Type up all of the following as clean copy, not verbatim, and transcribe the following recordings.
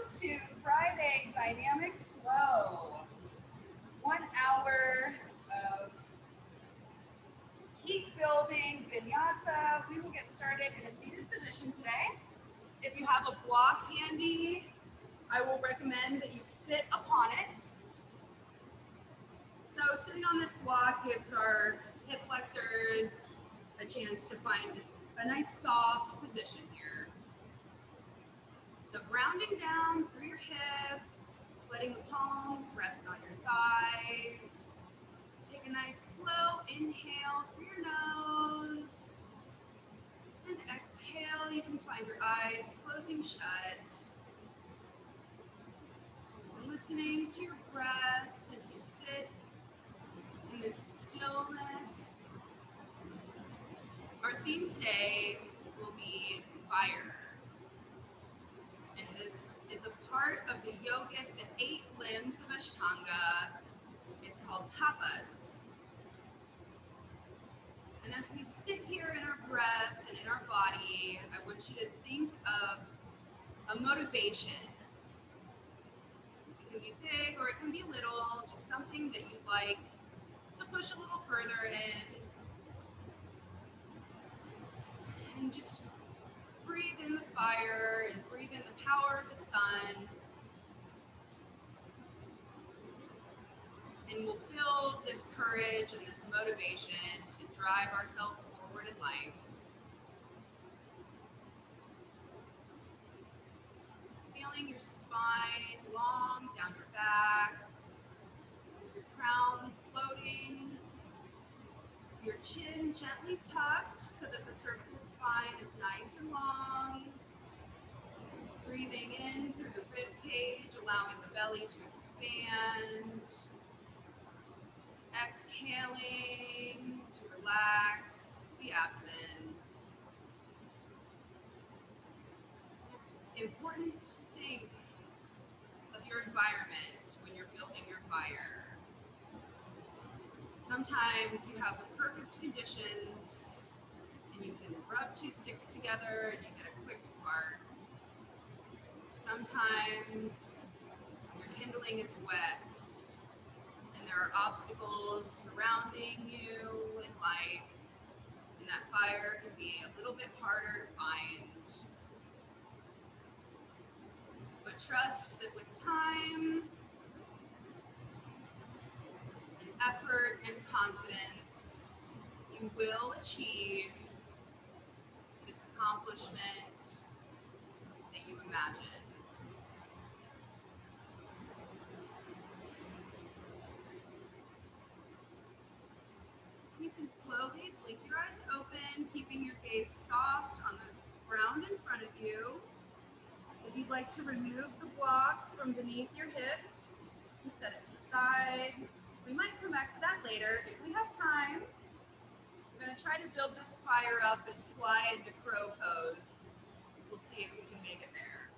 to Friday Dynamic Flow. 1 hour of heat building vinyasa. We will get started in a seated position today. If you have a block handy, I will recommend that you sit upon it. So sitting on this block gives our hip flexors a chance to find a nice soft position here. So grounding down through your hips, letting the palms rest on your thighs. Take a nice slow inhale through your nose. And exhale, you can find your eyes closing shut. And listening to your breath as you sit in this stillness. Our theme today will be fire. And this is a part of the yogic, the 8 limbs of Ashtanga. It's called Tapas. And as we sit here in our breath and in our body, I want you to think of a motivation. It can be big or it can be little, just something that you'd like to push a little further in. And just breathe in the fire and breathe in the power of the sun. And we'll build this courage and this motivation to drive ourselves forward in life. Feeling your spine long down your back, your crown floating, your chin gently tucked so that the cervical spine is nice and long. Breathing in through the rib cage, allowing the belly to expand. Exhaling to relax the abdomen. It's important to think of your environment when you're building your fire. Sometimes you have the perfect conditions and you can rub 2 sticks together and you get a quick spark. Sometimes your kindling is wet. There are obstacles surrounding you in life, and that fire can be a little bit harder to find. But trust that with time, and effort, and confidence, you will achieve this accomplishment that you imagine. You can slowly blink your eyes open, keeping your gaze soft on the ground in front of you. If you'd like to remove the block from beneath your hips and set it to the side, we might come back to that later. If we have time, we're going to try to build this fire up and fly into crow pose. We'll see if we can make it there.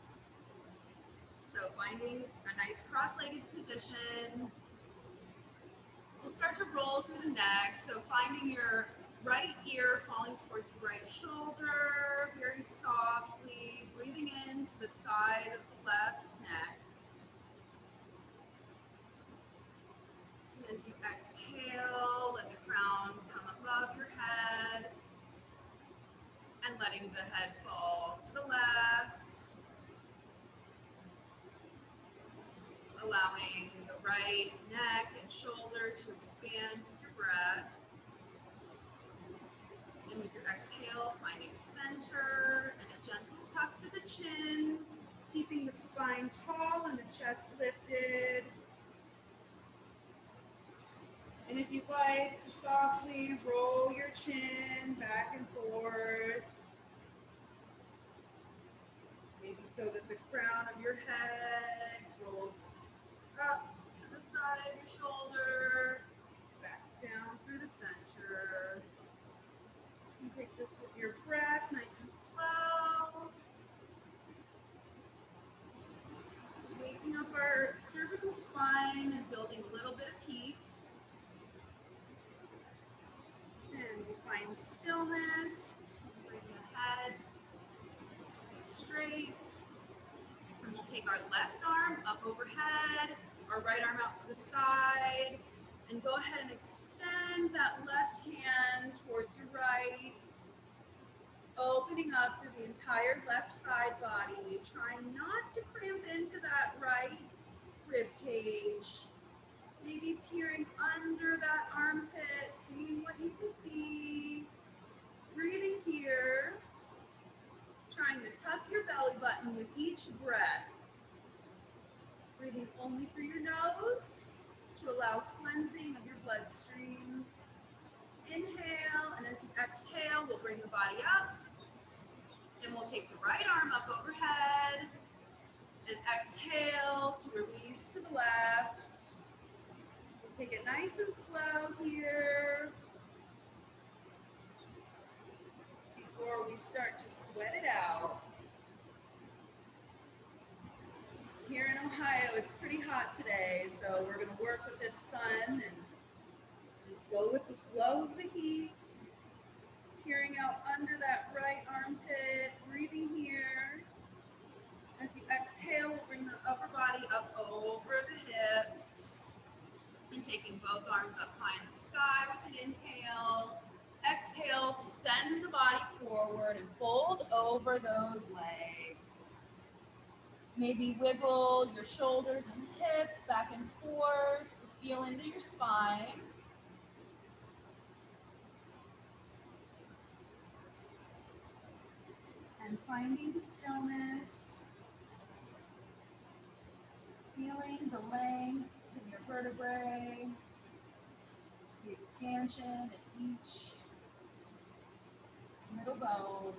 So finding a nice cross-legged position. We'll start to roll through the neck, so finding your right ear falling towards your right shoulder, very softly, breathing into the side of the left neck. And as you exhale, let the crown come above your head, and letting the head fall to the left, allowing the right neck and shoulder to expand with your breath. And with your exhale, finding center and a gentle tuck to the chin, keeping the spine tall and the chest lifted. And if you'd like to softly roll your chin back and forth, maybe so that the crown of your head rolls up to the side of your shoulder, back down through the center. You can take this with your breath, nice and slow. Waking up our cervical spine and building a little bit of heat. And we'll find stillness, bring the head straight. And we'll take our left arm up overhead, our right arm out to the side, and go ahead and extend that left hand towards your right, opening up through the entire left side body, trying not to cramp into that right rib cage. Maybe peering under that armpit, seeing what you can see. Breathing here. Trying to tuck your belly button with each breath. Breathing only through your nose to allow cleansing of your bloodstream. Inhale, and as you exhale, we'll bring the body up. And we'll take the right arm up overhead. And exhale to release to the left. We'll take it nice and slow here. Before we start to sweat it out. Here in Ohio, it's pretty hot today, so we're going to work with this sun and just go with the flow of the heat. Peering out under that right armpit, breathing here. As you exhale, we'll bring the upper body up over the hips. And taking both arms up high in the sky with an inhale. Exhale to send the body forward and fold over those legs. Maybe wiggle your shoulders and hips back and forth to feel into your spine. And finding the stillness, feeling the length in your vertebrae, the expansion at each middle bone.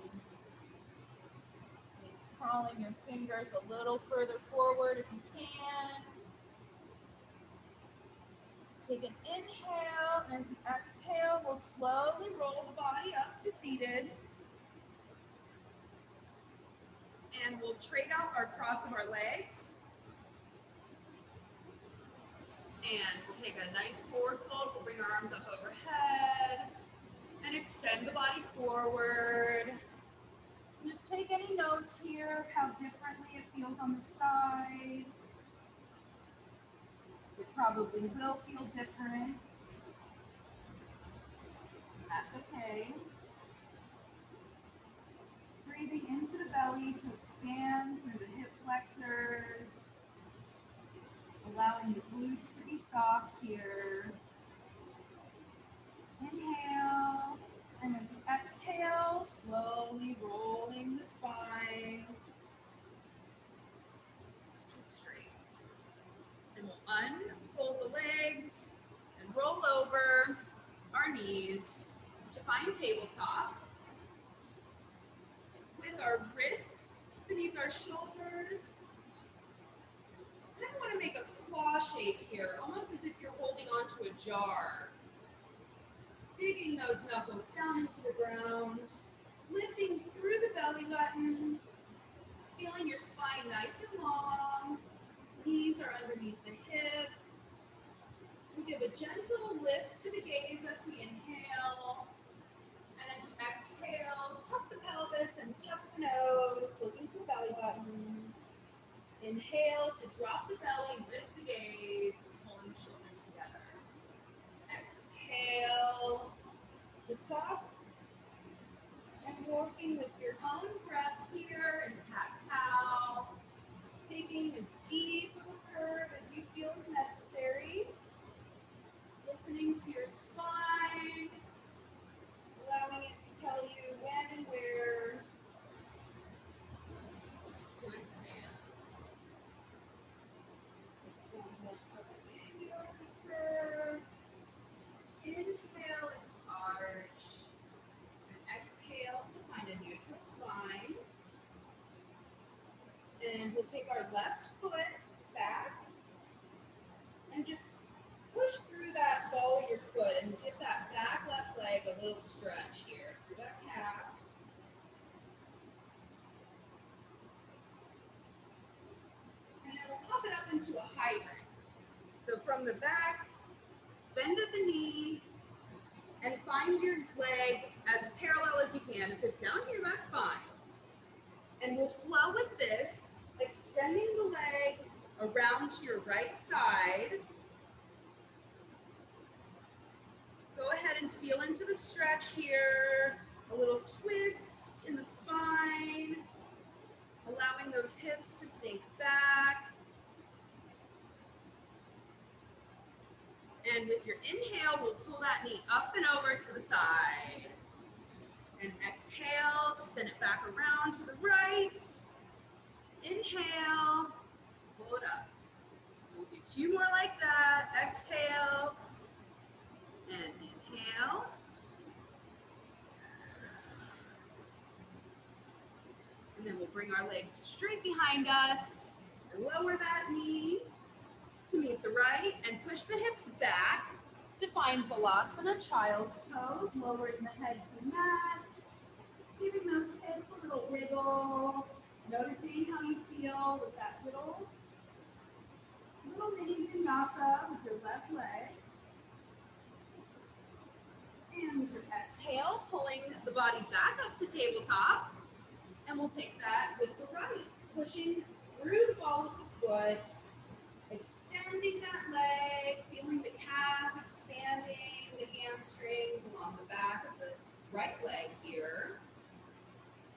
Crawling your fingers a little further forward if you can. Take an inhale, and as you exhale, we'll slowly roll the body up to seated. And we'll trade out our cross of our legs. And we'll take a nice forward fold. We'll bring our arms up overhead and extend the body forward. Just take any notes here of how differently it feels on the side. It probably will feel different. That's okay. Breathing into the belly to expand through the hip flexors. Allowing the glutes to be soft here. Inhale. And as you exhale, slowly rolling the spine to straight. And we'll unfold the legs and roll over our knees to find tabletop. With our wrists beneath our shoulders. I want to make a claw shape here, almost as if you're holding onto a jar. Digging those knuckles down into the ground, lifting through the belly button, feeling your spine nice and long, knees are underneath the hips. We give a gentle lift to the gaze as we inhale, and as you exhale, tuck the pelvis and tuck the nose, looking to the belly button. Inhale to drop the belly, lift the gaze, pulling the shoulders together. Exhale to tuck, and walking with your own breath here in cat-cow, taking as deep of a curve as you feel is necessary, listening to your spine, allowing it to tell you when and where to expand. Inhale as you arch, and exhale to find a neutral spine. And we'll take our left foot back and just push through that ball of your foot and give that back left leg a little stretch here through that calf. And then we'll pop it up into a hydrant. So from the back, bend at the knee, and find your leg as parallel as you can. If it's down here, that's fine. And we'll flow with this extending the leg around to your right side. Go ahead and feel into the stretch here. A little twist in the spine, allowing those hips to sink back. And with your inhale, we'll pull that knee up and over to the side. And exhale to send it back around to the right. Inhale, to pull it up. We'll do 2 more like that. Exhale and inhale. And then we'll bring our legs straight behind us and lower that knee to meet the right and push the hips back to find Balasana, child's pose, lowering the head to the mat, giving those hips a little wiggle, noticing how you feel with that little mini vinyasa with your left leg. And with your exhale, pulling the body back up to tabletop. And we'll take that with the right, pushing through the ball of the foot, extending that leg, feeling the calf expanding, the hamstrings along the back of the right leg here.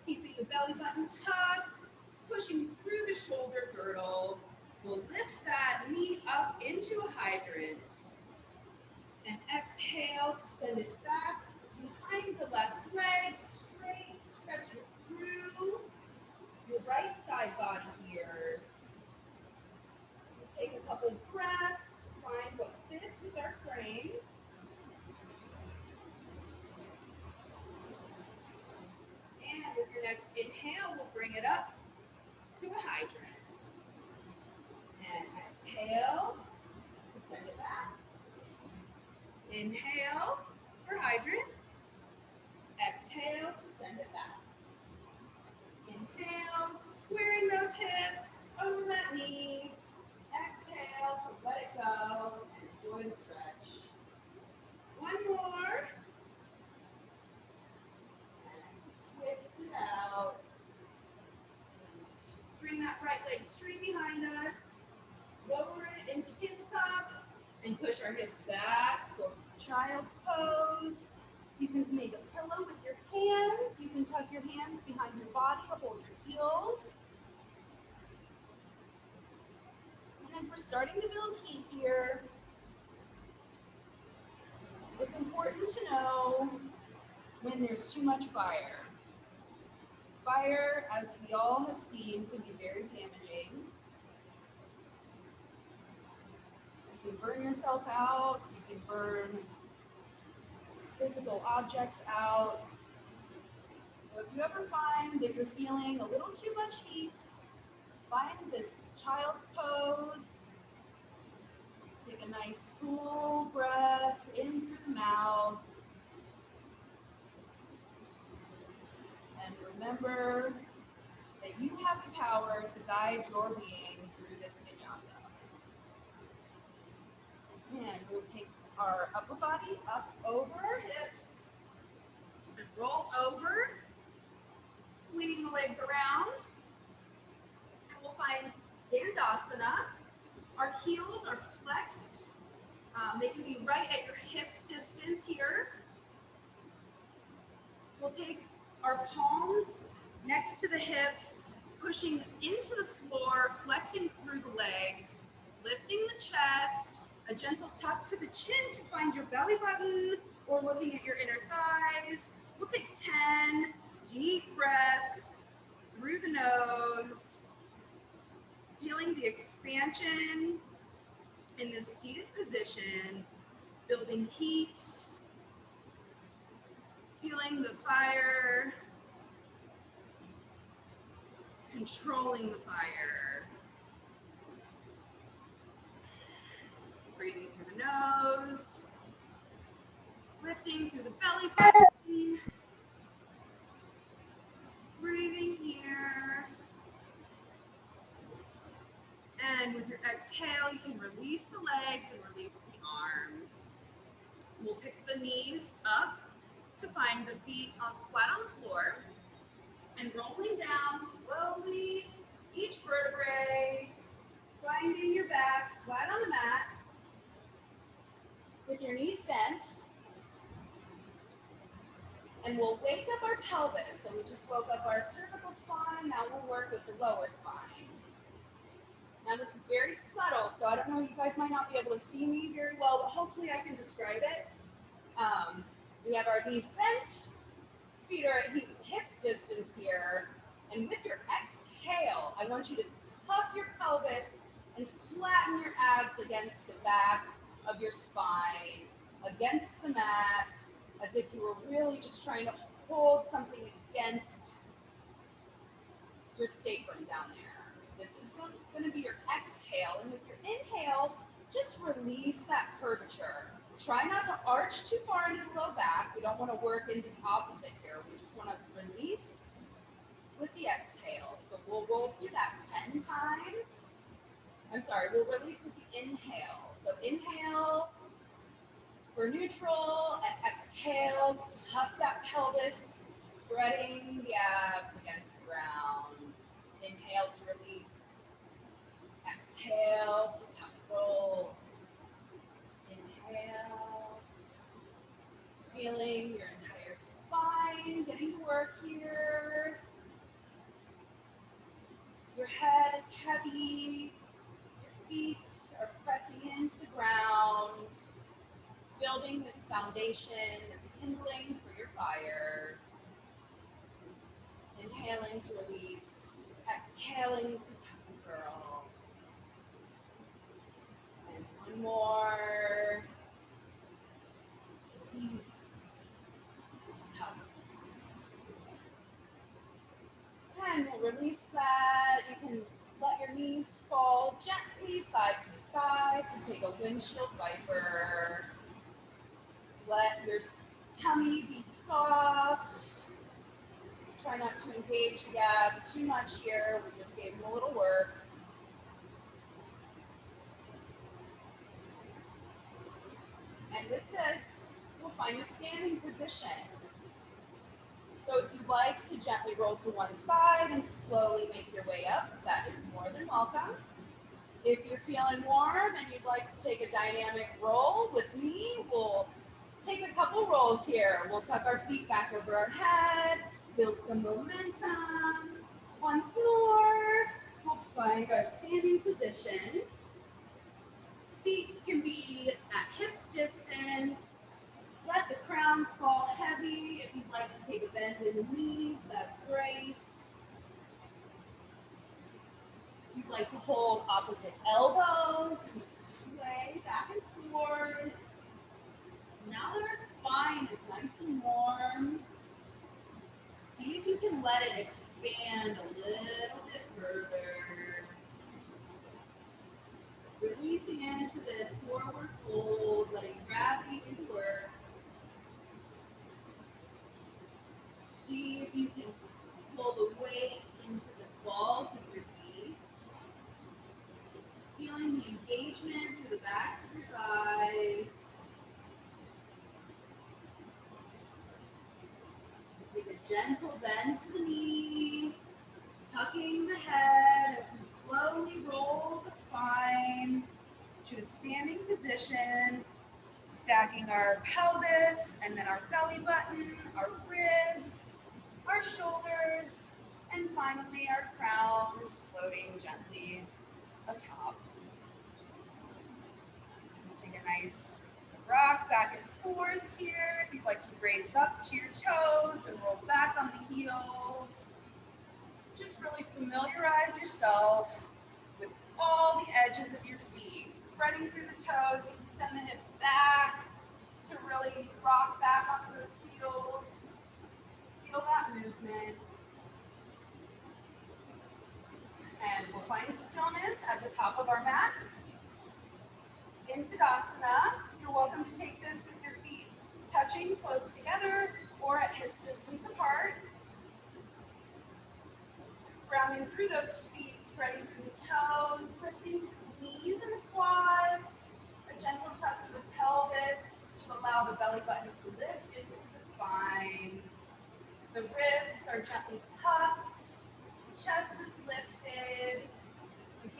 Keeping the belly button tucked, pushing through the shoulder girdle. We'll lift that knee up into a hydrant. And exhale to send it back behind the left leg, straight, stretch it through your right side body here. We'll take a couple of breaths, find what fits with our frame. And with your next inhale, we'll bring it up to a hydrant. And exhale to send it back. Inhale for hydrant. Exhale to send it back. Inhale, squaring those hips over that knee. Exhale to let it go and enjoy the stretch. One more. And twist it out. Bring that right leg straight behind us. Lower it into tabletop and push our hips back for child's pose. You can make a pillow with your hands. You can tuck your hands behind your body to hold your heels. And as we're starting to build heat here, it's important to know when there's too much fire. Fire, as we all have seen, can be very damaging. You can burn yourself out, you can burn physical objects out. So if you ever find that you're feeling a little too much heat, find this child's pose. Take a nice full breath in through the mouth. And remember that you have the power to guide your being through this vinyasa. And we'll take our upper body up over our hips and roll over, swinging the legs around. And we'll find Dandasana. Our heels are flexed. They can be right at your hips distance here. We'll take our palms next to the hips, pushing into the floor, flexing through the legs, lifting the chest, a gentle tuck to the chin to find your belly button, or looking at your inner thighs. We'll take 10 deep breaths through the nose, feeling the expansion in this seated position, building heat, feeling the fire, controlling the fire. Breathing through the nose, lifting through the belly button, breathing here. And with your exhale, you can release the legs and release the arms. We'll pick the knees up to find the feet flat on the floor. And rolling down slowly, Each vertebrae, finding your back flat on the mat with your knees bent. And we'll wake up our pelvis. So we just woke up our cervical spine. Now we'll work with the lower spine. Now this is very subtle, so I don't know, you guys might not be able to see me very well, but hopefully I can describe it. We have our knees bent, feet are at hips distance here, and with your exhale, I want you to tuck your pelvis and flatten your abs against the back of your spine, against the mat, as if you were really just trying to hold something against your sacrum down there. This is going to be your exhale, and with your inhale, just release that curvature. Try not to arch too far into the low back. We don't want to work into the opposite here. We just want to release with the exhale. So we'll roll through that 10 times. We'll release with the inhale. So inhale for neutral, and exhale to tuck that pelvis, spreading the abs against the ground. Inhale to release. Exhale to tuck roll. Inhale. Feeling your entire spine getting to work here. Your head is heavy. Your feet are pressing into the ground, building this foundation, this kindling for your fire. Inhaling to release, exhaling to tuck and curl. And one more. Release, tuck. And we'll release that. You can let your knees fall gently side to side to take a windshield wiper. Let your tummy be soft. Try not to engage the abs too much here. We just gave them a little work. And with this, we'll find a standing position. So if you'd like to gently roll to one side and slowly make your way up, that is more than welcome. If you're feeling warm and you'd like to take a dynamic roll with me, we'll take a couple rolls here. We'll tuck our feet back over our head, build some momentum. Once more, we'll find our standing position. Feet can be at hips distance. Let the crown fall heavy. If you'd like to take a bend in the knees, that's great. If you'd like to hold opposite elbows and sway back and forth. Now that our spine is nice and warm, see if you can let it expand a little bit further. Releasing into this forward fold, letting gravity do the work. See if you can pull the weight into the balls of your feet. Feeling the engagement through the backs of your thighs. Take a gentle bend to the knee, tucking the head as we slowly roll the spine to a standing position, stacking our pelvis and then our belly button, our ribs, our shoulders, and finally our crown is floating gently atop. Take a nice rock back and forth here. If you'd like to raise up to your toes and roll back on the heels, just really familiarize yourself with all the edges of your feet. Spreading through the toes, you can send the hips back to really rock back onto those heels. Feel that movement. And we'll find stillness at the top of our mat. In Tadasana, you're welcome to take this with your feet touching close together or at hips distance apart. Rounding through those feet, spreading through the toes, lifting the knees and the quads, a gentle tuck to the pelvis to allow the belly button to lift into the spine. The ribs are gently tucked, chest is lifted.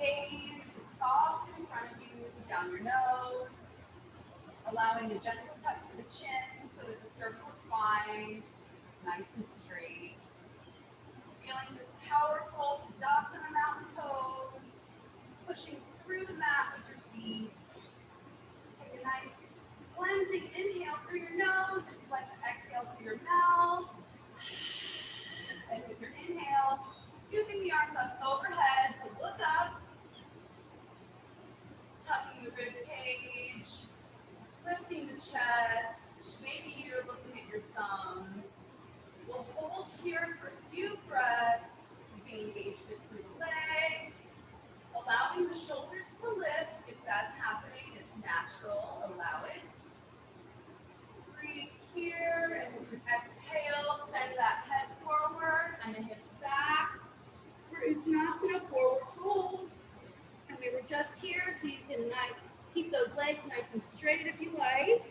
gaze is soft in front of you, down your nose, allowing a gentle tuck to the chin so that the cervical spine is nice and straight. Feeling this powerful Tadasana mountain pose, pushing through the mat with your feet. Take a nice cleansing inhale through your nose. If you'd like to exhale through your mouth. And with your inhale, scooping the arms up overhead to look up, tucking the rib cage, lifting the chest. Maybe you're looking at your thumbs. We'll hold here for a few breaths, keeping engagement through the legs, allowing the shoulders to lift. If that's happening, it's natural. Allow it. Breathe here, and with your exhale, send that head forward and the hips back. For Uttanasana, forward fold. And we were just here, so you can keep those legs nice and straight if you like.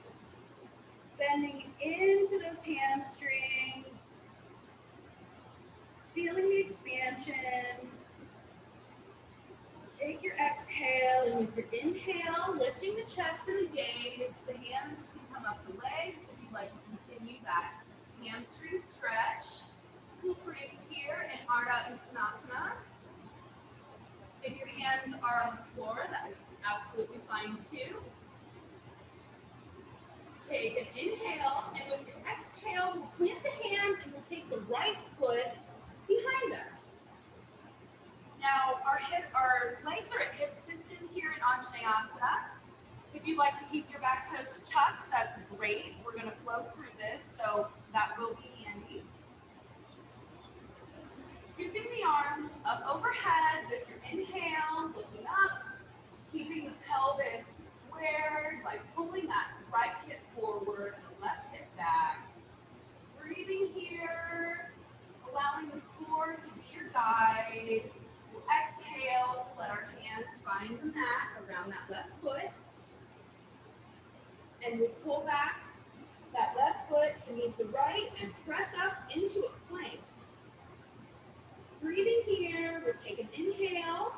Bending into those hamstrings. Feeling the expansion. Take your exhale, and with your inhale, lifting the chest and the gaze, the hands can come up the legs if you'd like to continue that hamstring stretch. We'll breathe here in Ardha Uttanasana. If your hands are on the floor, that is absolutely fine too. Take an inhale, and with your exhale, we'll plant the hands and we'll take the right foot behind us. Now, our legs are at hips distance here in Anjaneyasana. If you'd like to keep your back toes tucked, that's great. We're going to flow through this, so that will be handy. Scooping the arms up overhead with your inhale, looking up, keeping the pelvis squared by pulling that right hip forward and the left hip back. Breathing here, allowing the core to be your guide. We'll exhale to let our hands find the mat around that left foot. And we pull back that left foot to meet the right and press up into a plank. Breathing here, we'll take an inhale.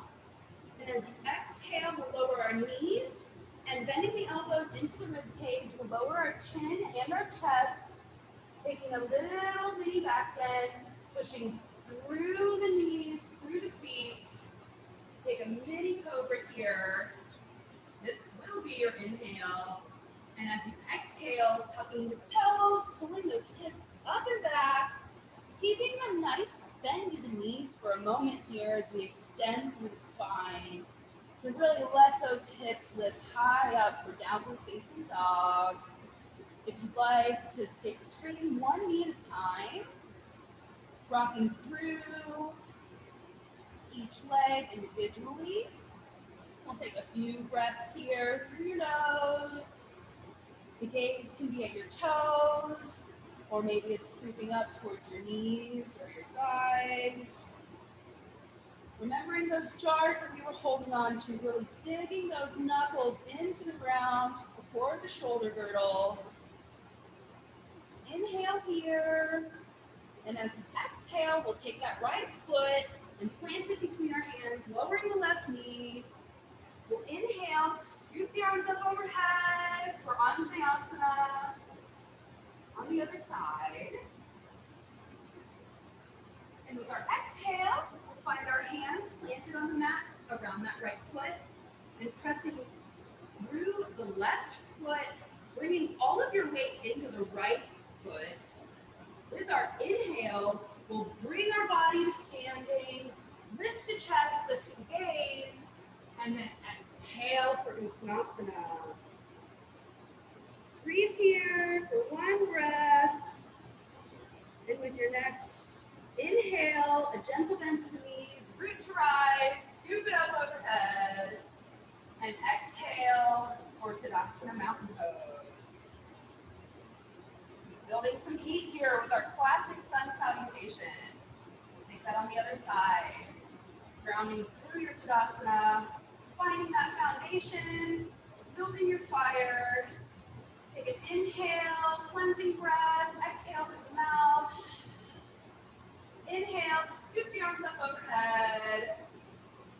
And as you exhale, we'll lower our knees. And bending the elbows into the rib cage, we'll lower our chin and our chest. Taking a little mini back bend, pushing through the knees, through the feet. Take a mini cobra here. This will be your inhale. And as you exhale, tucking the toes, pulling those hips up and back, keeping a nice bend to the knees for a moment here as we extend through the spine to really let those hips lift high up for downward facing dog. If you'd like to stay straighten one knee at a time, rocking through each leg individually. We'll take a few breaths here through your nose. The gaze can be at your toes, or maybe it's creeping up towards your knees or your thighs. Remembering those jars that we were holding on to, really digging those knuckles into the ground to support the shoulder girdle. Inhale here, and as you exhale, we'll take that right foot and plant it between our hands, lowering the left knee. We'll inhale to scoop the arms up overhead for Anjaneyasana. On the other side. And with our exhale, we'll find our hands planted on the mat around that right foot and pressing through the left foot, bringing all of your weight into the right foot. With our inhale, we'll bring our body to standing, lift the chest, lift the gaze, and then exhale for Uttanasana. Breathe here for one breath. And with your next inhale, a gentle bend to the knees, root to rise, scoop it up overhead. And exhale for Tadasana Mountain Pose. Building some heat here with our classic sun salutation. We'll take that on the other side. Grounding through your Tadasana, finding that foundation, building your fire. Take an inhale, cleansing breath, exhale through the mouth. Inhale to scoop the arms up overhead.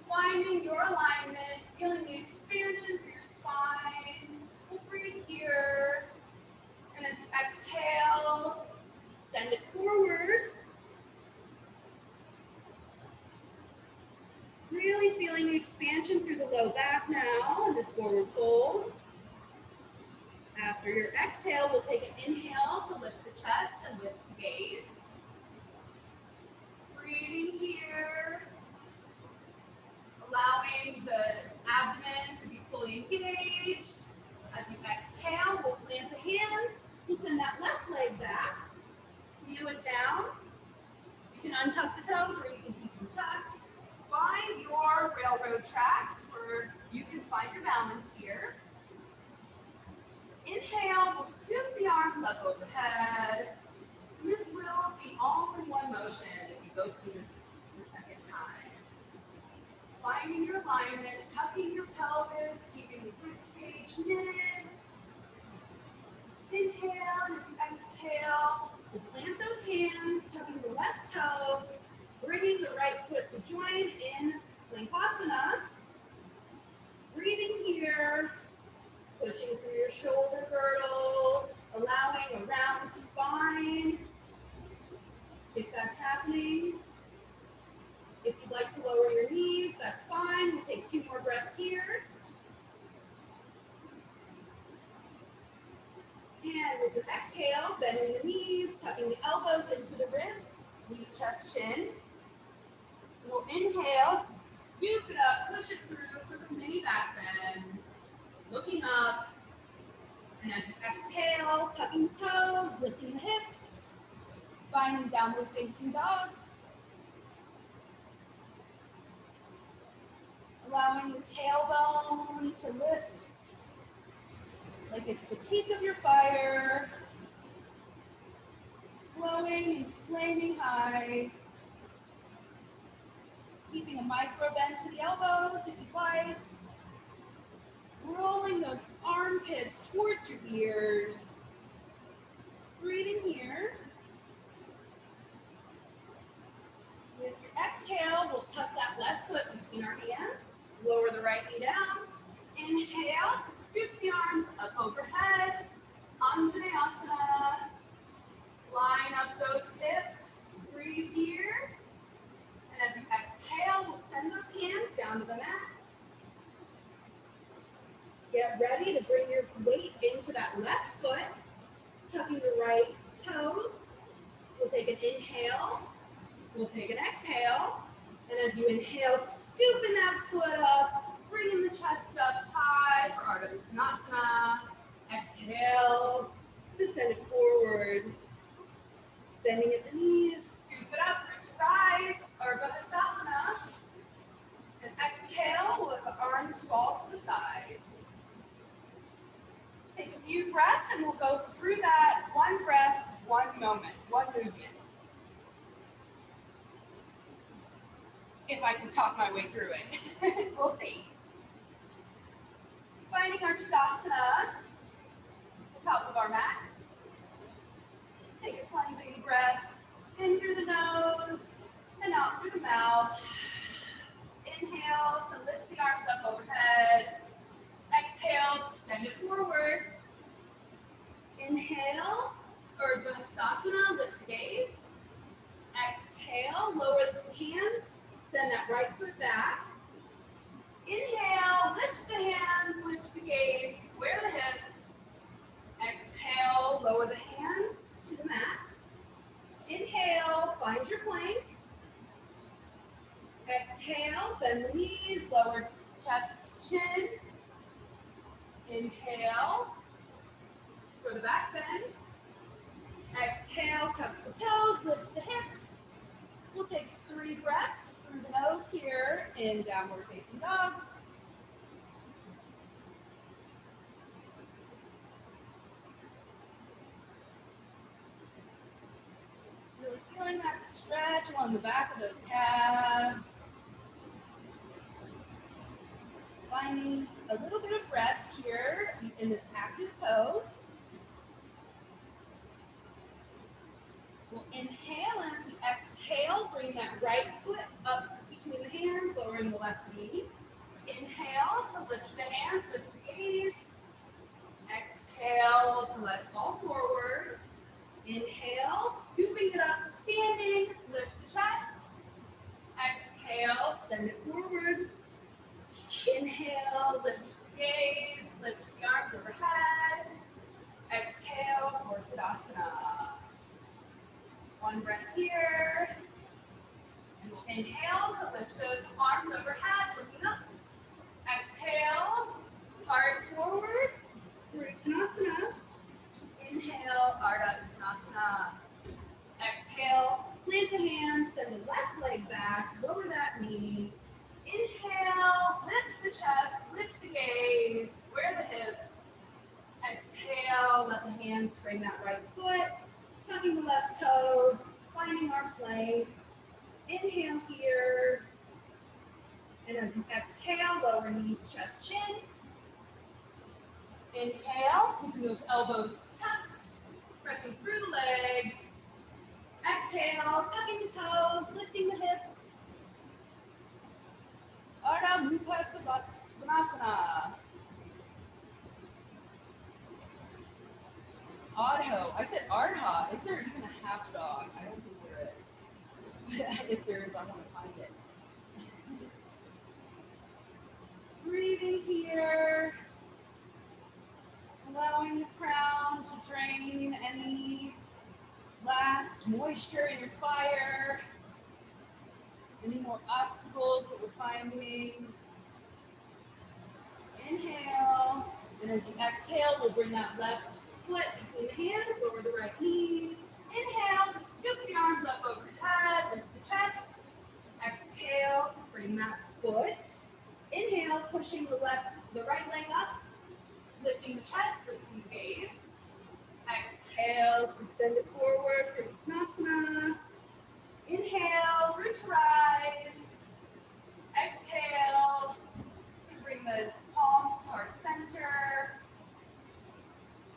Find Finding your alignment, feeling the expansion through your spine. We'll breathe here. And as you exhale, send it forward. Really feeling the expansion through the low back now in this forward fold. After your exhale, we'll take an inhale to lift the chest and lift the gaze. Breathing here. Allowing the abdomen to be fully engaged. As you exhale, we'll plant the hands. We'll send that left leg back. Heel it down. You can untuck the toes or you can keep them tucked. Find your railroad tracks where you can find your balance here. Inhale, we'll scoop the arms up overhead. And this will be all in one motion if you go through this the second time. Finding your alignment, tucking your pelvis, keeping the rib cage knitted. Inhale, and as you exhale, we'll plant those hands, tucking the left toes, bringing the right foot to join in Plankhasana. Breathing here, pushing through your shoulder girdle, allowing a round spine, if that's happening. If you'd like to lower your knees, that's fine. We'll take 2 more breaths here. And with your exhale, bending the knees, tucking the elbows into the ribs, knees, chest, chin. We'll inhale to scoop it up, push it through for the mini back bend. Looking up. And as you exhale, tucking the toes, lifting the hips, finding downward facing dog. Allowing the tailbone to lift like it's the peak of your fire. Flowing and flaming high. Keeping a micro bend to the elbows if you'd like. Rolling those armpits towards your ears. Breathing here. With your exhale, we'll tuck that left foot between our hands. Lower the right knee down. Inhale to scoop the arms up overhead. Anjaneyasana. Line up those hips. Breathe here. And as you exhale, we'll send those hands down to the mat. Get ready to bring your weight into that left foot. Tucking the right toes. We'll take an inhale. We'll take an exhale. And as you inhale, scooping that foot up, bringing the chest up high for Ardha Uttanasana. Exhale to send it forward. Bending at the knees, scoop it up, reach rise, Ardha Uttanasana. And exhale, we'll let the arms fall to the sides. Take a few breaths and we'll go through that one breath, one moment, one movement. If I can talk my way through it. We'll see. Finding our Tadasana, the top of our mat. Take a cleansing breath in through the nose and out through the mouth. Inhale to lift the arms up overhead. Exhale to send it forward. Inhale, Ardha Uttanasana, lift the gaze. Exhale, lower the hands. Send that right foot back. Inhale, lift the hands, lift the gaze, square the hips. Exhale, lower the hands to the mat. Inhale, find your plank. Exhale, bend the knees, lower chest, chin. Inhale for the back bend. Exhale, tuck the toes, lift the hips. We'll take 3 breaths through the nose here in downward facing dog. Really feeling that stretch along the back of those calves. Finding a little bit of rest here in this active pose. We'll inhale, and as you exhale, bring that right foot up between the hands, lower lowering the left knee. Inhale to lift the hands, lift the gaze. Exhale to let it fall forward. Inhale, scooping it up to standing, lift the chest. Exhale, send it forward. Inhale, lift the gaze, lift the arms overhead. Exhale for Tadasana. One breath here. And we'll inhale to lift those arms overhead, looking up. Exhale, heart forward, Uttanasana. Inhale, Ardha Uttanasana. Exhale, plant the hands, send the left leg back, lower that knee. Inhale, lift the chest, lift the gaze, square the hips. Exhale, let the hands spring that right foot, tucking the left toes, finding our plank. Inhale here. And as you exhale, lower knees, chest, chin. Inhale, keeping those elbows tucked, pressing through the legs. Exhale, tucking the toes, lifting the hips. Ardha Mukha Svanasana. Ardha. I said Ardha. Is there even a half dog? I don't think there is. If there is, I want to find it. Breathing here. Allowing the crown to drain any last moisture in your fire. Any more obstacles that we're finding. Inhale. And as you exhale, we'll bring that left foot between the hands, lower the right knee. Inhale to scoop the arms up overhead, lift the chest. Exhale to bring that foot. Inhale, pushing the right leg up, lifting the chest, lifting the gaze. Exhale to send it forward for Uttanasana. Inhale, root to rise. Exhale, bring the palms to heart center.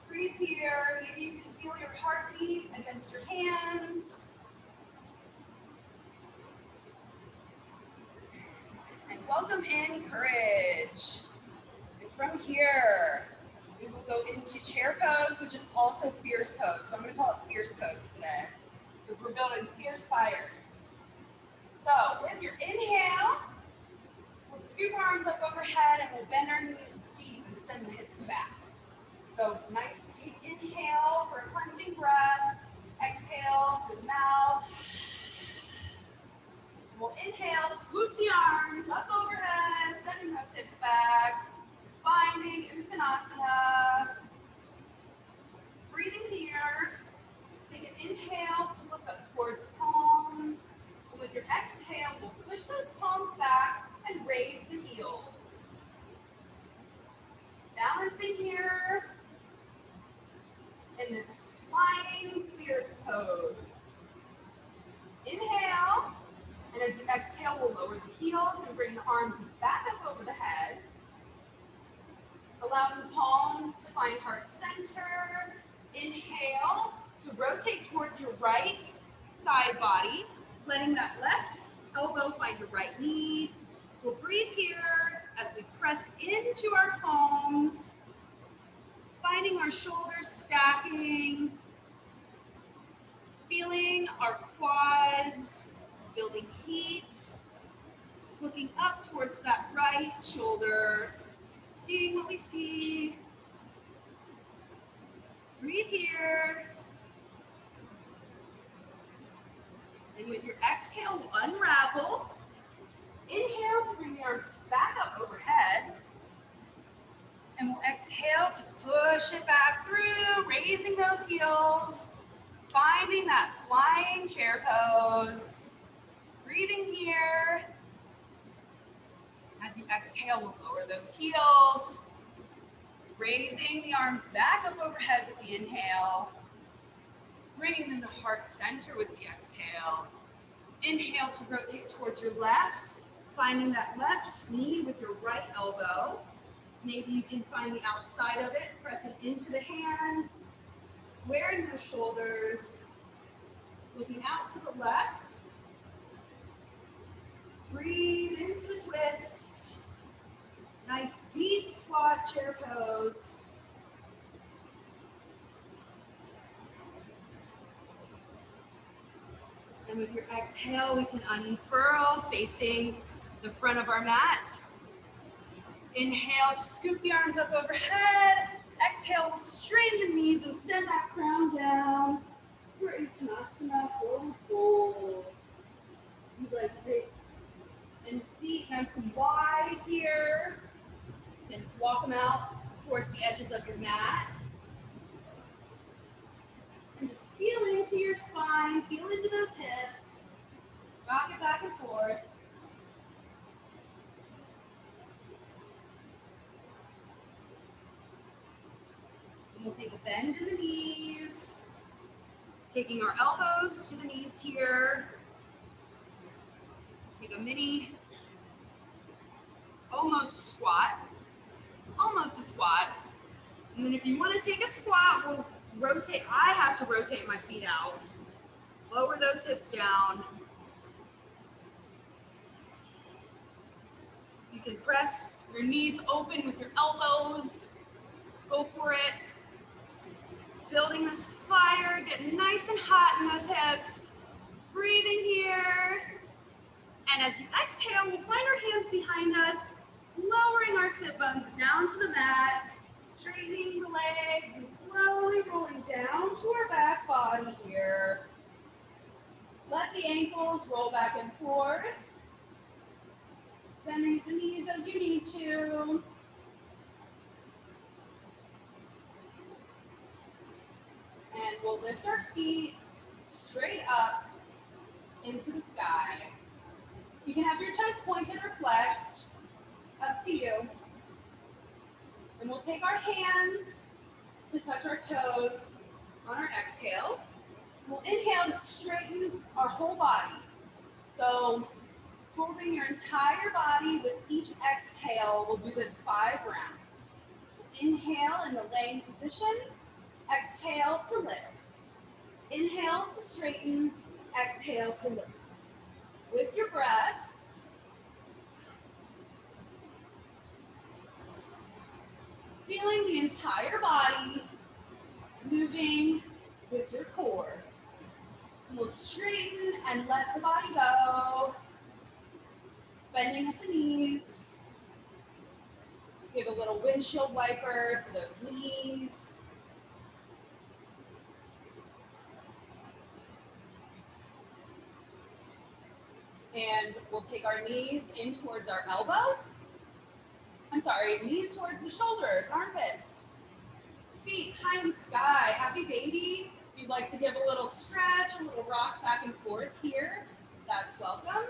Breathe here. Maybe you can feel your heartbeat against your hands. And welcome in courage. And from here, we will go into chair pose, which is also fierce pose. So I'm going to call it fierce pose today, because we're building fierce fires. So with your inhale, we'll scoop our arms up overhead and we'll bend our knees deep and send the hips back. So nice deep inhale for a cleansing breath. Exhale through the mouth. We'll inhale, swoop the arms up overhead, sending those hips back. Finding Uttanasana. Breathing here. Take an inhale to look up towards the palms. And with your exhale, we'll push those palms back and raise the heels. Balancing here in this flying fierce pose. Inhale, and as you exhale, we'll lower the heels and bring the arms back up over the head. Allowing the palms to find heart center. Inhale to rotate towards your right side body, letting that left elbow find your right knee. We'll breathe here as we press into our palms, finding our shoulders stacking, feeling our quads, building heat, looking up towards that right shoulder, seeing what we see. Breathe here. And with your exhale, we'll unravel. Inhale to bring the arms back up overhead. And we'll exhale to push it back through, raising those heels, finding that flying chair pose. Breathing here. As you exhale, we'll lower those heels, raising the arms back up overhead with the inhale, bringing them to heart center with the exhale. Inhale to rotate towards your left, finding that left knee with your right elbow. Maybe you can find the outside of it, pressing into the hands, squaring the shoulders, looking out to the left. Breathe into the twist. Nice deep squat chair pose. And with your exhale, we can unfurl facing the front of our mat. Inhale to scoop the arms up overhead. Exhale, we'll straighten the knees and send that crown down for Uttanasana, forward fold. You'd like to take and feet nice and wide here. And walk them out towards the edges of your mat. And just feel into your spine, feel into those hips. Rock it back and forth. And we'll take a bend in the knees. Taking our elbows to the knees here. Take a mini, almost squat. Almost a squat. And then if you want to take a squat, we'll rotate. I have to rotate my feet out. Lower those hips down. You can press your knees open with your elbows. Go for it. Building this fire, getting nice and hot in those hips. Breathing here. And as you exhale, we'll find our hands behind us, lowering our sit bones down to the mat, straightening the legs and slowly rolling down to our back body here. Let the ankles roll back and forth. Bending the knees as you need to. And we'll lift our feet straight up into the sky. You can have your toes pointed or flexed, up to you. And we'll take our hands to touch our toes on our exhale. We'll inhale to straighten our whole body. So folding your entire body with each exhale, we'll do this 5 rounds. Inhale in the laying position. Exhale to lift. Inhale to straighten. Exhale to lift. With your breath, feeling the entire body moving with your core. And we'll straighten and let the body go. Bending at the knees. Give a little windshield wiper to those knees. And we'll take our knees in towards our elbows. Knees towards the shoulders, armpits. Feet high in the sky, happy baby. If you'd like to give a little stretch, a little rock back and forth here, that's welcome.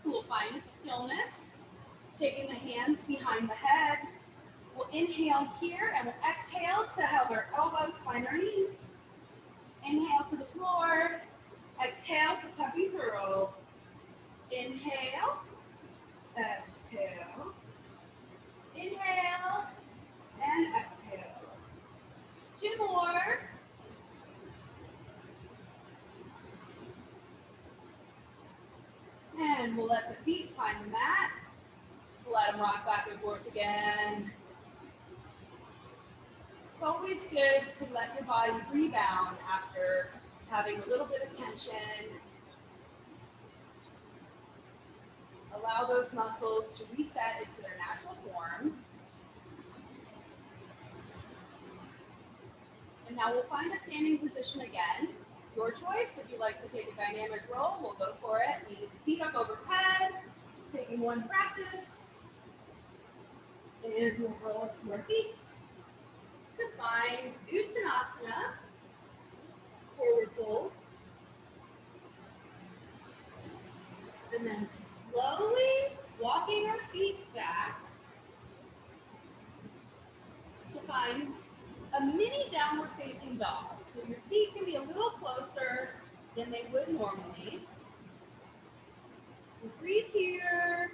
We'll find stillness, taking the hands behind the head. We'll inhale here and we'll exhale to have our elbows find our knees. Inhale to the floor. Exhale to tuck and curl. Inhale. Exhale. Inhale. And exhale. 2 more. And we'll let the feet find the mat. We'll let them rock back and forth again. It's always good to let your body rebound after having a little bit of tension. Allow those muscles to reset into their natural form. And now we'll find a standing position again. Your choice. If you'd like to take a dynamic roll, we'll go for it. Lead the feet up overhead. Taking one practice. And we'll roll up to our feet to find Uttanasana. Forward fold. And then slowly walking our feet back to find a mini downward facing dog. So your feet can be a little closer than they would normally. We'll breathe here,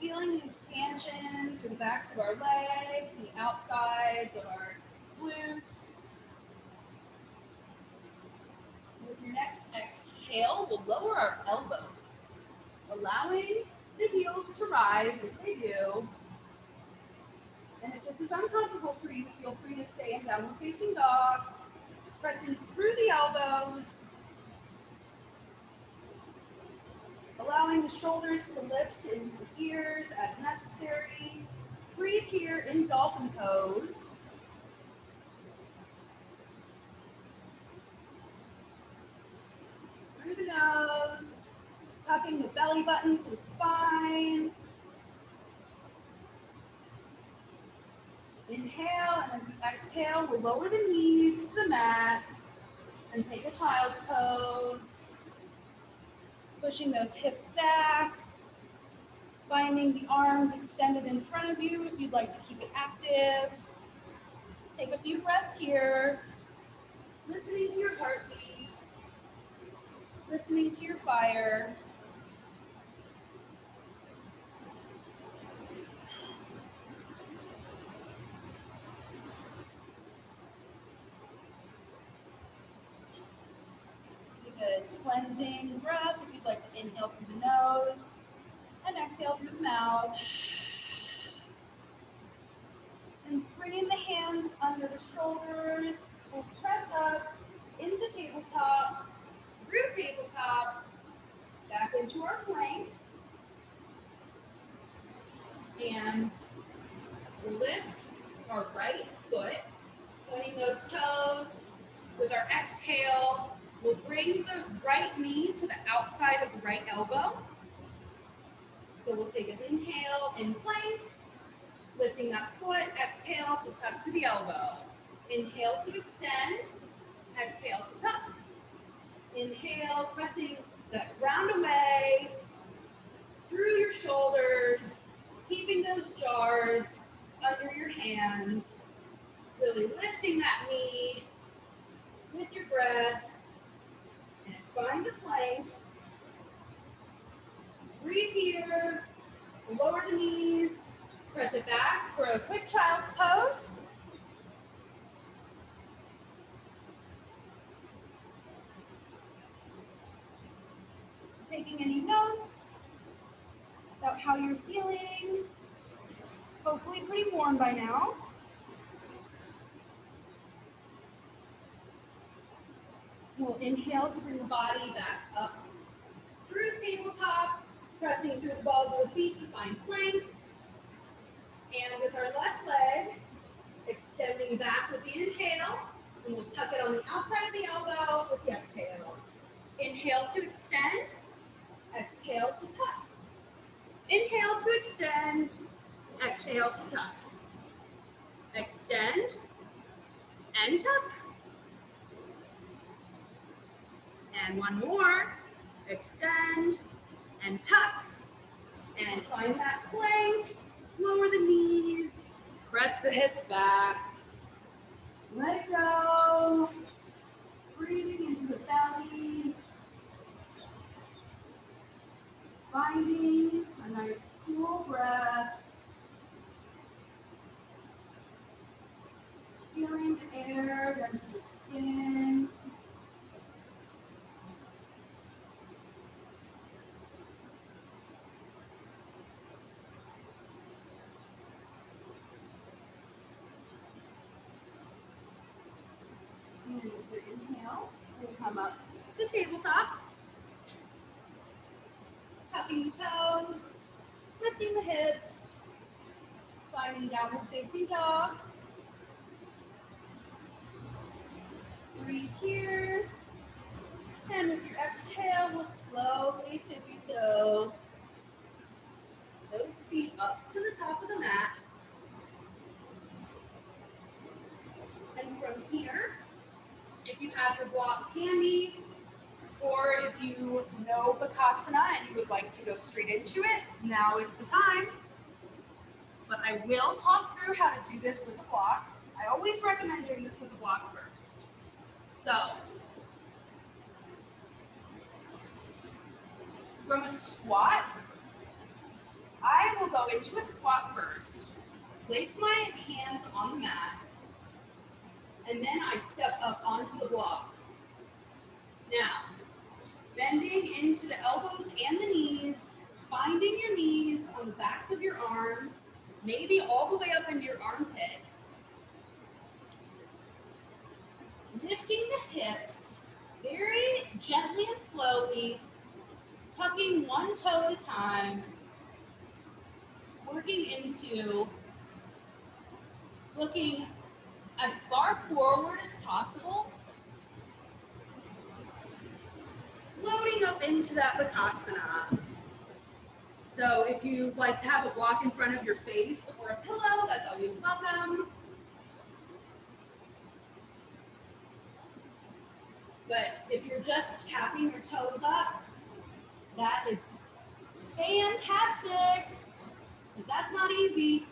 feeling the expansion through the backs of our legs, the outsides of our glutes. With your next exhale, we'll lower our elbows, allowing the heels to rise if they do. And if this is uncomfortable for you, feel free to stay in downward facing dog, pressing through the elbows, allowing the shoulders to lift into the ears as necessary. Breathe here in dolphin pose. Through the nose, tucking the belly button to the spine. Inhale, and as you exhale, we'll lower the knees to the mat and take a child's pose. Pushing those hips back, finding the arms extended in front of you if you'd like to keep it active. Take a few breaths here, listening to your heartbeat, listening to your fire. Keep a cleansing breath if you'd like to inhale through the nose and exhale through the mouth. And bringing the hands under the shoulders, we'll press up into tabletop, through tabletop, back into our plank, and lift our right foot, pointing those toes. With our exhale, we'll bring the right knee to the outside of the right elbow. So we'll take an inhale in plank, lifting that foot, exhale to tuck to the elbow. Inhale to extend, exhale to tuck. Inhale, pressing that ground away through your shoulders, keeping those jars under your hands, really lifting that knee with your breath, and find the plank. Breathe here, lower the knees, press it back for a quick child's pose. Taking any notes about how you're feeling. Hopefully pretty warm by now. We'll inhale to bring the body back up through tabletop, pressing through the balls of the feet to find plank. And with our left leg, extending back with the inhale, and we'll tuck it on the outside of the elbow with the exhale. Inhale to extend, exhale to tuck. Inhale to extend, exhale to tuck. Extend and tuck. And one more. Extend and tuck. And find that plank. Lower the knees. Press the hips back. Let it go. Breathing into the belly. Finding a nice cool breath. Feeling the air run to the skin. And with your inhale, we'll come up to tabletop. Tucking the toes, lifting the hips, finding downward facing dog. Breathe here. And with your exhale, we'll slowly tippy toe those feet up to the top of the mat. And from here, if you have your block handy, or if you know Bakasana and you would like to go straight into it, now is the time. But I will talk through how to do this with the block. I always recommend doing this with the block first. So, from a squat, I will go into a squat first. Place my hands on the mat, and then I step up onto the block. Now, into the elbows and the knees, finding your knees on the backs of your arms, maybe all the way up into your armpit. Lifting the hips very gently and slowly, tucking one toe at a time, working into looking as far forward as possible, floating up into that Bakasana. So if you'd like to have a block in front of your face or a pillow, that's always welcome. But if you're just tapping your toes up, that is fantastic, because that's not easy.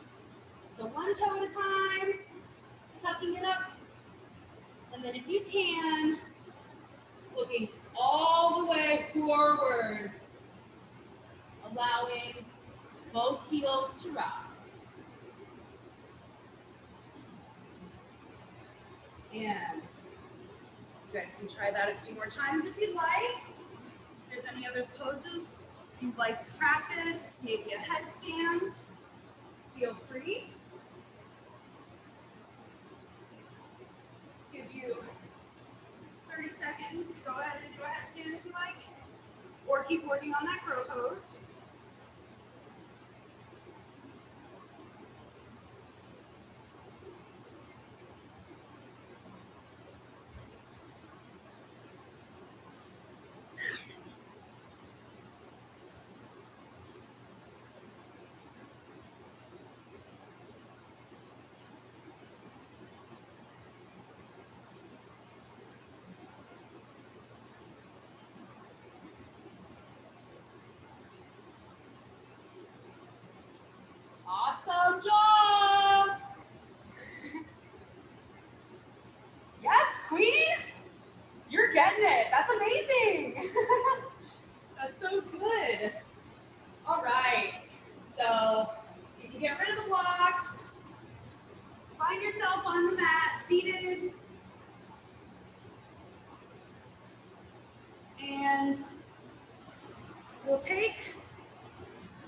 So one toe at a time, tucking it up, and then if you can, looking all the way forward, allowing both heels to rise. And you guys can try that a few more times if you'd like. If there's any other poses you'd like to practice, maybe a headstand, feel free. Give you 30 seconds. Go ahead and do a headstand if you like. Or keep working on that crow pose. Awesome job! Yes, Queen! You're getting it. That's amazing. That's so good. All right. So you can get rid of the blocks. Find yourself on the mat, seated. And we'll take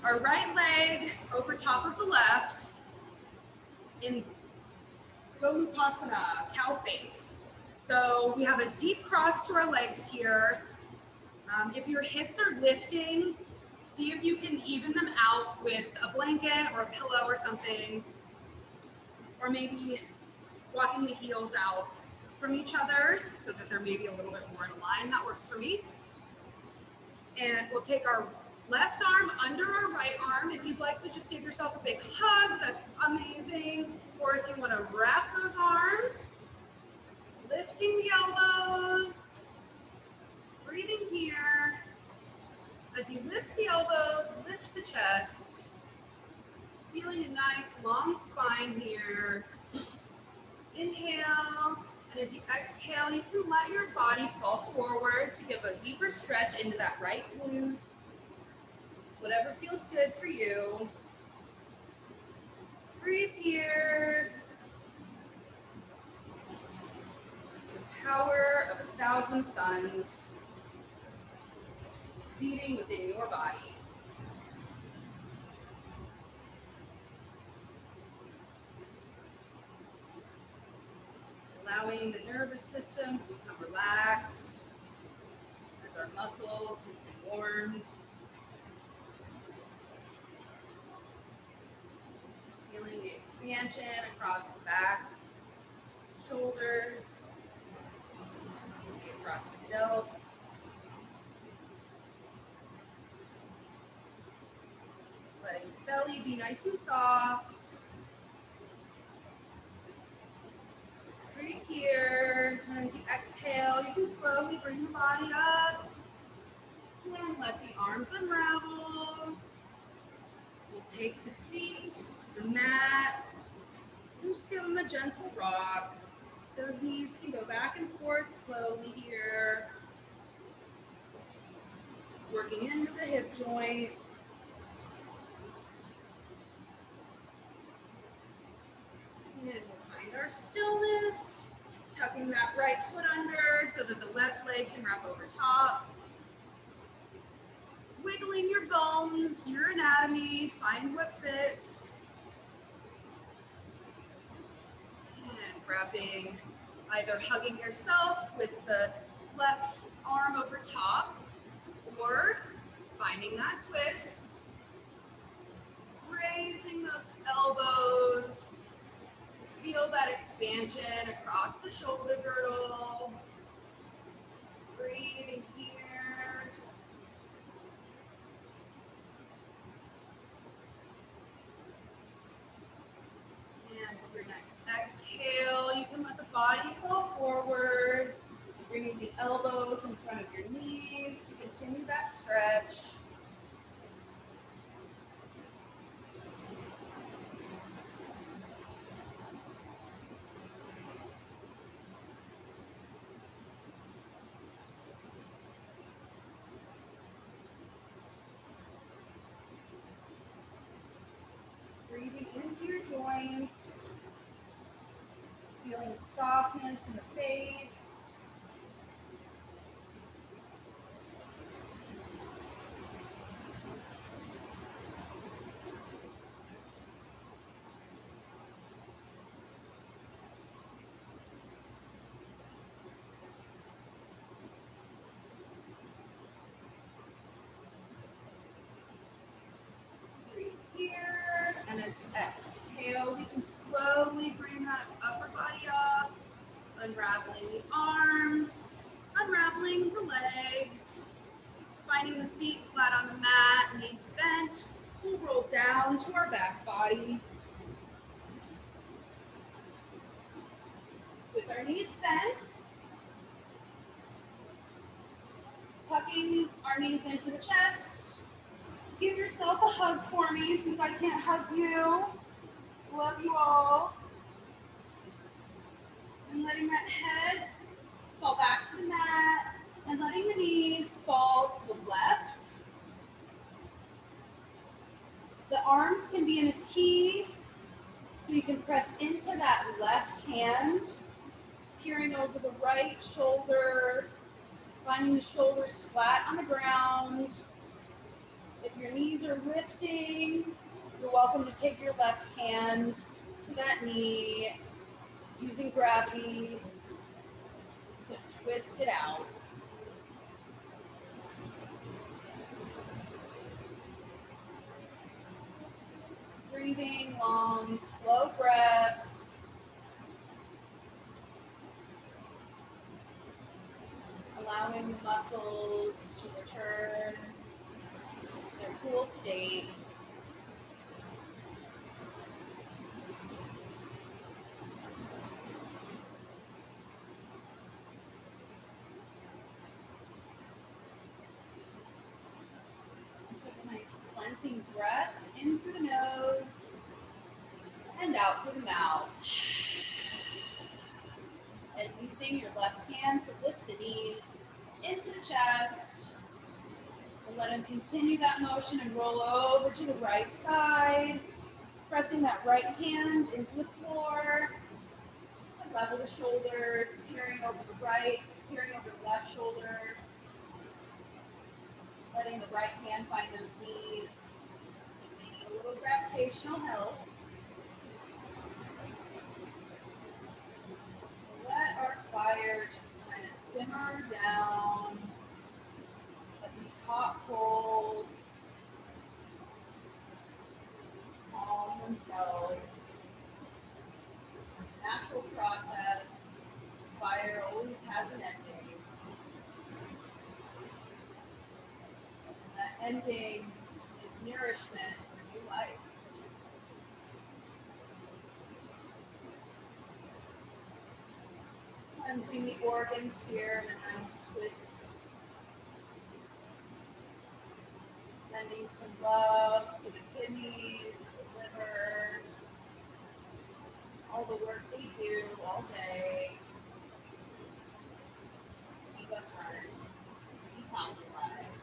our right leg over top of the left in Gomukhasana, cow face. So we have a deep cross to our legs here. If your hips are lifting, see if you can even them out with a blanket or a pillow or something, or maybe walking the heels out from each other so that they're maybe a little bit more in a line. That works for me. And we'll take our left arm under our right arm. If you'd like to just give yourself a big hug, that's amazing. Or if you want to wrap those arms, lifting the elbows, breathing here. As you lift the elbows, lift the chest, feeling a nice long spine here. Inhale, and as you exhale, you can let your body fall forward to give a deeper stretch into that right glute. Whatever feels good for you. Breathe here. The power of 1,000 suns is beating within your body. Allowing the nervous system to become relaxed as our muscles have been warmed. Feeling the expansion across the back, shoulders, across the delts. Letting the belly be nice and soft. Breathe here, and as you exhale, you can slowly bring the body up and let the arms unravel. We'll take the feet to the mat and just give them a gentle rock. Those knees can go back and forth slowly here. Working into the hip joint. And we'll find our stillness, tucking that right foot under so that the left leg can wrap over top. feeling your bones, your anatomy, find what fits. And grabbing, either hugging yourself with the left arm over top, or finding that twist, raising those elbows, feel that expansion across the shoulder girdle, breathing here. And with your next exhale, you can let the body fall forward, bringing the elbows in front of your knees to continue that stretch. Breathing into your joints, feeling softness in the face. Breathe here, and as you exhale, we can slowly bring that upper body up, unraveling the arms, unraveling the legs, finding the feet flat on the mat, knees bent. We'll roll down to our back body. With our knees bent, tucking our knees into the chest. Give yourself a hug for me since I can't hug you. Love you all. And letting that head fall back to the mat and letting the knees fall to the left. The arms can be in a T, so you can press into that left hand, peering over the right shoulder, finding the shoulders flat on the ground. If your knees are lifting, you're welcome to take your left hand to that knee, using gravity to twist it out. Breathing long, slow breaths. Allowing the muscles to return to their cool state. Take a nice cleansing breath in through the nose and out through the mouth. And using your left hand to lift the knees into the chest. And let them continue that motion and roll over to the right side. Pressing that right hand into the floor. To level the shoulders, peering over the right, peering over the left shoulder. Letting the right hand find those knees. A little gravitational help. Let our fire just kind of simmer down. Let these hot coals calm themselves. It's a natural process. Fire always has an ending. And that ending is nourishment for new life. Cleansing the organs here in a nice twist. Sending some love to the kidneys, the liver, all the work they do all day. Keep us running. Keep us alive.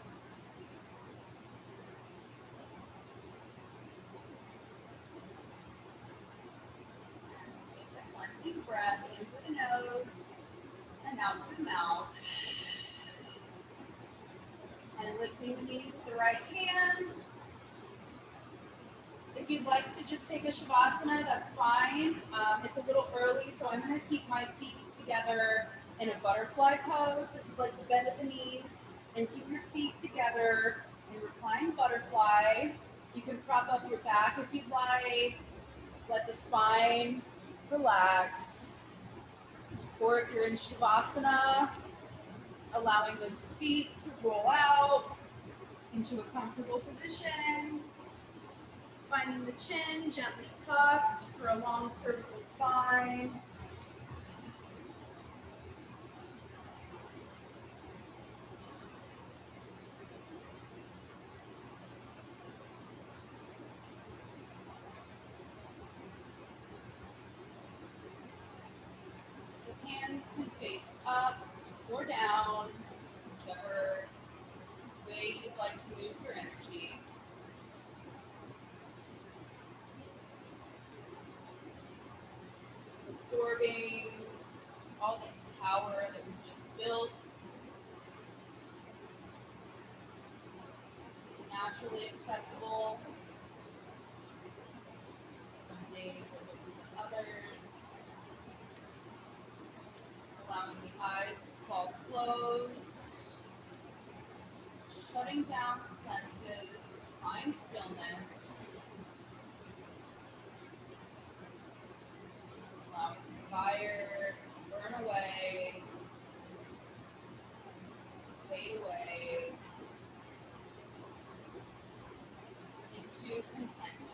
Take that cleansing breath in through the nose and out through the mouth. And lifting the knees with the right hand. If you'd like to just take a Shavasana, that's fine. It's a little early, so I'm going to keep my feet together in a butterfly pose. So if you'd like to bend at the knees and keep your feet together in reclined butterfly, you can prop up your back if you'd like. Let the spine relax. Or if you're in Shavasana, allowing those feet to roll out into a comfortable position. Finding the chin gently tucked for a long cervical spine. The hands can face up or down, whichever way you'd like to move your energy. Absorbing all this power that we've just built. It's naturally accessible. Some days are looking at others. Allowing the eyes to fall closed. Shutting down the senses to find stillness. Allowing the fire to burn away, fade away into contentment.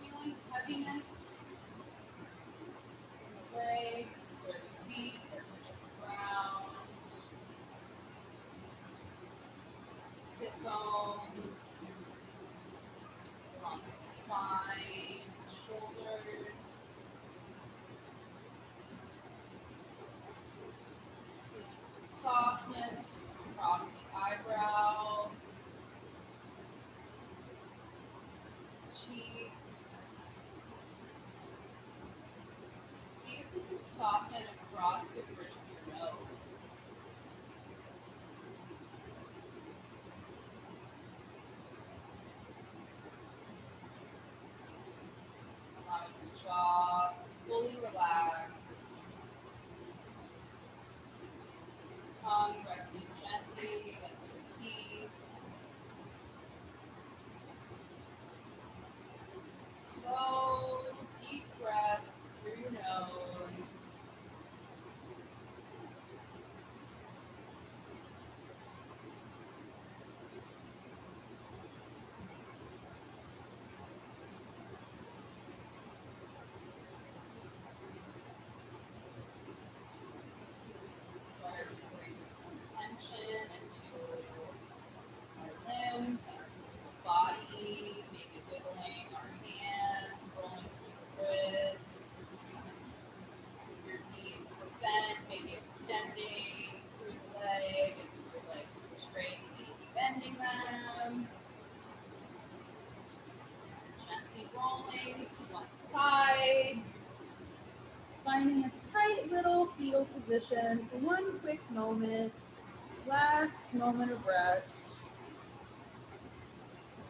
Feeling heaviness in the legs, where the feet are touching the ground, sit bones, along the spine, shoulders, feeling softness across the eyebrow, cheeks. See if you can soften across the bridge of your nose. Allowing the jaw to fully relax. Tongue resting gently against your teeth. Slow, deep breaths through your nose. Start to bring some tension into our limbs, our physical body, maybe wiggling our hands, rolling through the wrists. Your knees are bent, maybe extending through the leg, and your legs are straight, maybe bending them. Gently rolling to one side. Finding a tight little fetal position for one quick moment. Last moment of rest.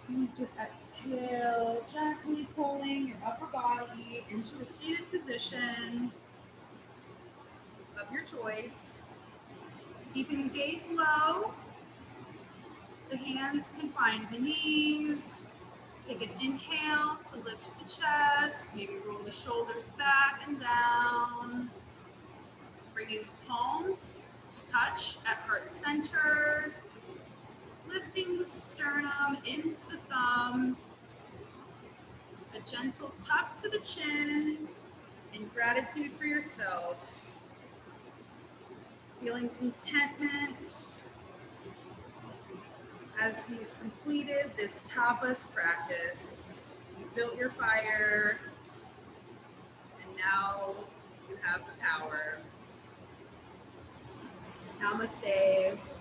You can exhale, gently pulling your upper body into a seated position of your choice. Keeping the gaze low. The hands can find the knees. Take an inhale to lift the chest. Maybe roll the shoulders back and down. Bringing the palms to touch at heart center. Lifting the sternum into the thumbs. A gentle tuck to the chin. And gratitude for yourself. Feeling contentment as we've completed this tapas practice. You built your fire. Now you have the power. Namaste.